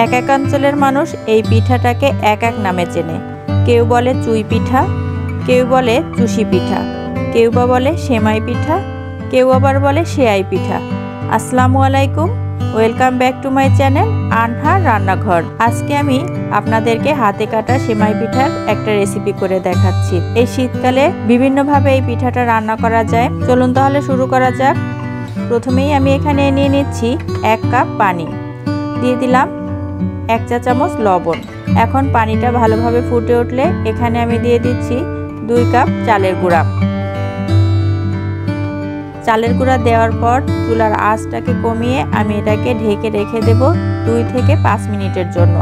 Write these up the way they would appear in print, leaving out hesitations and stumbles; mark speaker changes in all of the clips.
Speaker 1: এক এক অঞ্চলের মানুষ এই পিঠাটাকে এক এক নামে চেনে। কেউ বলে চুই পিঠা, কেউ বলে চুষি পিঠা, কেউ বা বলে সেমাই পিঠা, কেউ আবার বলে সেয়াই পিঠা। আসসালামু আলাইকুম, welcome back to my channel আনহার রান্নাঘর। আজকে আমি আপনাদেরকে হাতে কাটা সেমাই পিঠার একটা রেসিপি করে দেখাচ্ছি। এই শীতকালে বিভিন্নভাবে এই পিঠাটা রান্না করা যায়। চলুন তাহলে শুরু করা যাক। প্রথমেই আমি এখানে নিয়ে নিচ্ছি 1 কাপ পানি, দিয়ে দিলাম 1 চা চামচ লবণ। এখন পানিটা ভালোভাবে ফুটে উঠলে এখানে আমি দিয়ে দিচ্ছি 2 কাপ চালের গুঁড়া। চালের গুঁড়া দেওয়ার পর চুলার আঁচটাকে কমিয়ে আমি এটাকে ঢেকে রেখে দেব 2 থেকে 5 মিনিটের জন্য।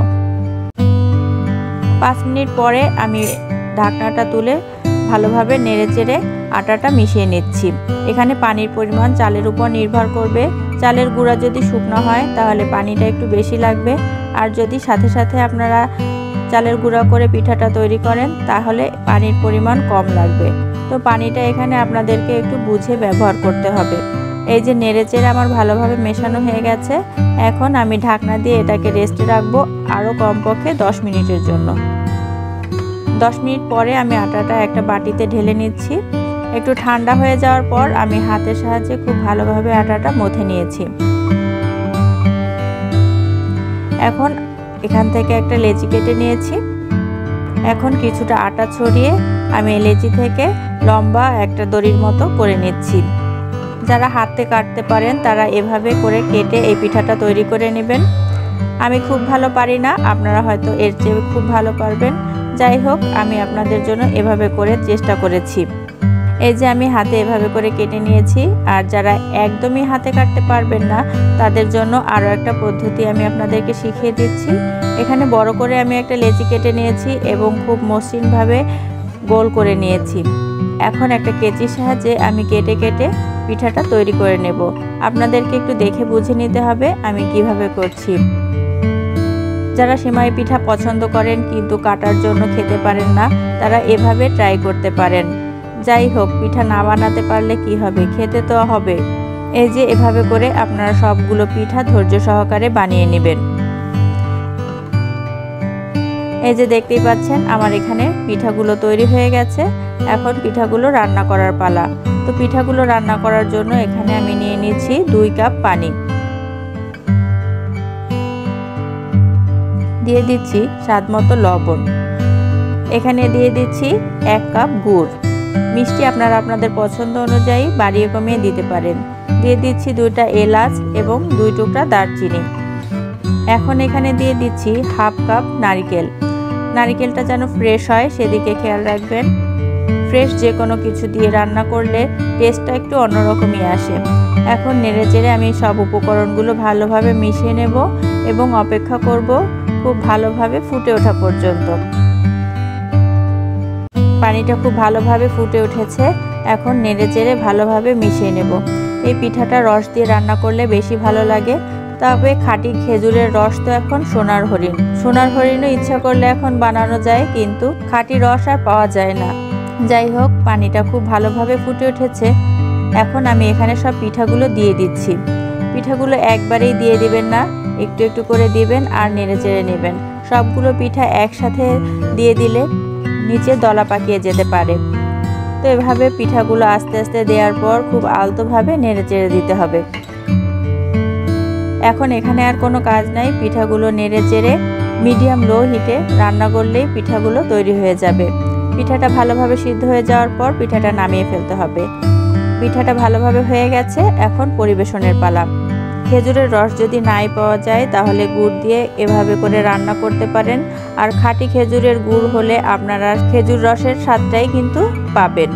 Speaker 1: 5 মিনিট পরে আমি ঢাকনাটা তুলে ভালোভাবে নেড়েচেড়ে আটাটা মিশিয়ে নিচ্ছি। এখানে পানির পরিমাণ চালের উপর নির্ভর করবে। চালের গুঁড়া যদি শুকনো হয় তাহলে পানিটা একটু বেশি লাগবে, আর যদি সাথে সাথে আপনারা চালের গুঁড়া করে পিঠাটা তৈরি করেন তাহলে পানির পরিমাণ কম লাগবে। তো পানিটা এখানে আপনাদেরকে একটু বুঝে ব্যবহার করতে হবে। এই যে নেড়েচেড়ে আমার ভালোভাবে মেশানো হয়ে গেছে। এখন আমি ঢাকনা দিয়ে এটাকে রেস্টে রাখবো আরও কমপক্ষে 10 মিনিটের জন্য। 10 মিনিট পরে আমি আটাটা একটা বাটিতে ঢেলে নিচ্ছি। একটু ঠান্ডা হয়ে যাওয়ার পর আমি হাতের সাহায্যে খুব ভালোভাবে আটাটা মথে নিয়েছি। এখন এখান থেকে একটা লেচি কেটে নিয়েছি। এখন কিছুটা আটা ছড়িয়ে আমি লেচি থেকে লম্বা একটা দড়ির মতো করে নিচ্ছি। যারা হাতে কাটতে পারেন তারা এভাবে করে কেটে এই পিঠাটা তৈরি করে নেবেন। আমি খুব ভালো পারি না, আপনারা হয়তো এর চেয়ে খুব ভালো পারবেন। যাই হোক, আমি আপনাদের জন্য এভাবে করে চেষ্টা করেছি। এই যে আমি হাতে এভাবে করে কেটে নিয়েছি। আর যারা একদমই হাতে কাটতে পারবেন না তাদের জন্য আরও একটা পদ্ধতি আমি আপনাদেরকে শিখিয়ে দিচ্ছি। এখানে বড় করে আমি একটা লেচি কেটে নিয়েছি এবং খুব মসৃণভাবে গোল করে নিয়েছি। এখন একটা কেচির সাহায্যে আমি কেটে কেটে পিঠাটা তৈরি করে নেব। আপনাদেরকে একটু দেখে বুঝে নিতে হবে আমি কিভাবে করছি। যারা সেমাই পিঠা পছন্দ করেন কিন্তু কাটার জন্য খেতে পারেন না, তারা এভাবে ট্রাই করতে পারেন। যাই হোক, পিঠা না বানাতে পারলে কি হবে, খেতে তো হবে। এই যে এভাবে করে আপনারা সবগুলো পিঠা ধৈর্য সহকারে বানিয়ে নেবেন। এই যে দেখতেই পাচ্ছেন আমার এখানে পিঠাগুলো তৈরি হয়ে গেছে। এখন পিঠাগুলো রান্না করার পালা। তো পিঠাগুলো রান্না করার জন্য এখানে আমি নিয়ে নিচ্ছি 2 কাপ পানি, দিয়ে দিচ্ছি স্বাদমতো লবণ, এখানে দিয়ে দিচ্ছি 1 কাপ গুড়। মিষ্টি আপনারা আপনাদের পছন্দ অনুযায়ী বাড়িয়ে কমিয়ে দিতে পারেন। দিয়ে দিচ্ছি 2টা এলাচ এবং 2 টুকরা দারচিনি। এখন এখানে দিয়ে দিচ্ছি 1/2 কাপ নারকেল। নারকেলটা যেন ফ্রেশ হয় সেদিকে খেয়াল রাখবেন। ফ্রেশ যে কোনো কিছু দিয়ে রান্না করলে টেস্টটা একটু অন্যরকমই আসে। এখন নেড়েচেড়ে আমি সব উপকরণগুলো ভালোভাবে মিশিয়ে নেব এবং অপেক্ষা করব খুব ভালোভাবে ফুটে ওঠা পর্যন্ত। পানিটা খুব ভালোভাবে ফুটে উঠেছে। এখন নেড়েচেড়ে ভালোভাবে মিশিয়ে নেব। এই পিঠাটা রস দিয়ে রান্না করলে বেশি ভালো লাগে। তবে খাঁটি খেজুরের রস তো এখন সোনার হরিণ। সোনার হরিণও ইচ্ছা করলে এখন বানানো যায়, কিন্তু খাঁটি রস আর পাওয়া যায় না। যাই হোক, পানিটা খুব ভালোভাবে ফুটে উঠেছে। এখন আমি এখানে সব পিঠাগুলো দিয়ে দিচ্ছি। পিঠাগুলো একবারেই দিয়ে দিবেন না, একটু একটু করে দিবেন আর নেড়েচেড়ে নেবেন। সবগুলো পিঠা একসাথে দিয়ে দিলে নিচে দলা পাকিয়ে যেতে পারে। তো এভাবে পিঠাগুলো আস্তে আস্তে দেওয়ার পর খুব আলতোভাবে নেড়েচেড়ে দিতে হবে। এখন এখানে আর কোনো কাজ নাই, পিঠাগুলো নেড়েচেড়ে মিডিয়াম লো হিটে রান্না করলেই পিঠাগুলো তৈরি হয়ে যাবে। পিঠাটা ভালোভাবে সিদ্ধ হয়ে যাওয়ার পর পিঠাটা নামিয়ে ফেলতে হবে। পিঠাটা ভালোভাবে হয়ে গেছে, এখন পরিবেশনের পালা। খেজুরের রস যদি নাই পাওয়া যায় তাহলে গুড় দিয়ে এভাবে করে রান্না করতে পারেন। আর খাঁটি খেজুরের গুড় হলে আপনারা খেজুর রসের স্বাদটাই কিন্তু পাবেন।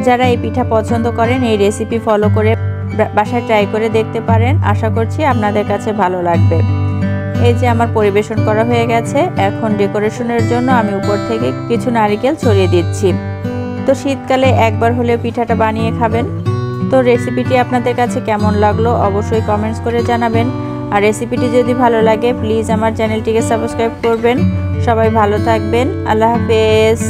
Speaker 1: যারা এই পিঠা পছন্দ করেন এই রেসিপি ফলো করে বাসায় ট্রাই করে দেখতে পারেন। আশা করছি আপনাদের কাছে ভালো লাগবে। এই যে আমার পরিবেশন করা হয়ে গেছে। এখন ডেকোরেশনের জন্য আমি উপর থেকে কিছু নারকেল ছড়িয়ে দিচ্ছি। তো শীতকালে একবার হলে পিঠাটা বানিয়ে খাবেন। তো রেসিপিটি আপনাদের কাছে কেমন লাগলো অবশ্যই কমেন্টস করে জানাবেন। আর রেসিপিটি যদি ভালো লাগে প্লিজ আমার চ্যানেলটিকে সাবস্ক্রাইব করবেন। সবাই ভালো থাকবেন। আল্লাহ হাফেজ।